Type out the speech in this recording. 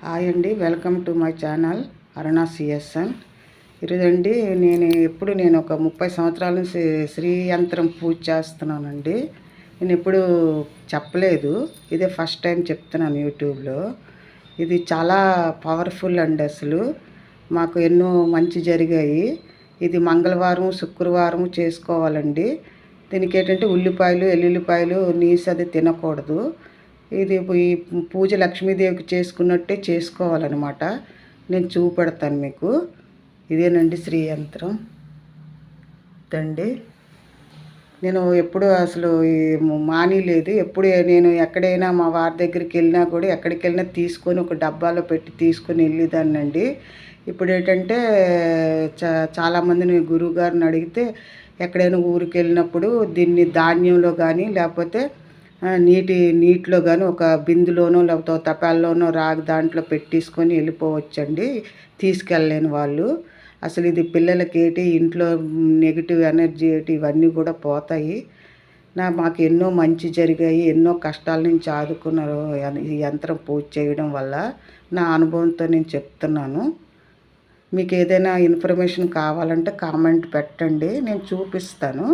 Hi అండి, welcome to my channel Aruna CSN. ఈరోజండి నేను ఒక 30 సంవత్సరాల నుంచి శ్రీ యంత్రం పూజ చేస్తున్నానండి. నేను ఎప్పుడు చెప్పలేదు, ఇదే ఫస్ట్ టైం చెప్తున్నాను యూట్యూబ్లో. ఇది చాలా పవర్ఫుల్ అండి. అసలు మాకు ఎన్నో మంచి జరిగాయి. ఇది మంగళవారం శుక్రవారం చేసుకోవాలండి. దీనికి ఏంటంటే ఉల్లిపాయలు ఎల్లుల్లిపాయలు నీసు అది తినకూడదు. ఇది ఈ పూజ లక్ష్మీదేవికి చేసుకున్నట్టే చేసుకోవాలన్నమాట. నేను చూపెడతాను మీకు. ఇదేనండి శ్రీ యంత్రం తండి. నేను ఎప్పుడు అసలు మానేలేదు. ఎప్పుడు నేను ఎక్కడైనా మా వారి దగ్గరికి వెళ్ళినా కూడా ఎక్కడికి వెళ్ళినా తీసుకొని ఒక డబ్బాలో పెట్టి తీసుకొని వెళ్ళేదాన్నండి. ఇప్పుడు ఏంటంటే చాలామందిని గురువుగారిని అడిగితే ఎక్కడైనా ఊరికి వెళ్ళినప్పుడు దీన్ని ధాన్యంలో కానీ లేకపోతే నీటిలో కానీ ఒక బిందులోనో లేకపోతే ఒక తపాల్లోనో రాగి దాంట్లో పెట్టేసుకొని వెళ్ళిపోవచ్చండి, తీసుకెళ్ళలేని వాళ్ళు. అసలు ఇది పిల్లలకి ఇంట్లో నెగిటివ్ ఎనర్జీ ఇవన్నీ కూడా పోతాయి. మాకు ఎన్నో మంచి జరిగాయి. ఎన్నో కష్టాల నుంచి ఆదుకున్నారు ఈ యంత్రం పూజ చేయడం వల్ల. నా అనుభవంతో నేను చెప్తున్నాను. మీకు ఏదైనా ఇన్ఫర్మేషన్ కావాలంటే కామెంట్ పెట్టండి, నేను చూపిస్తాను.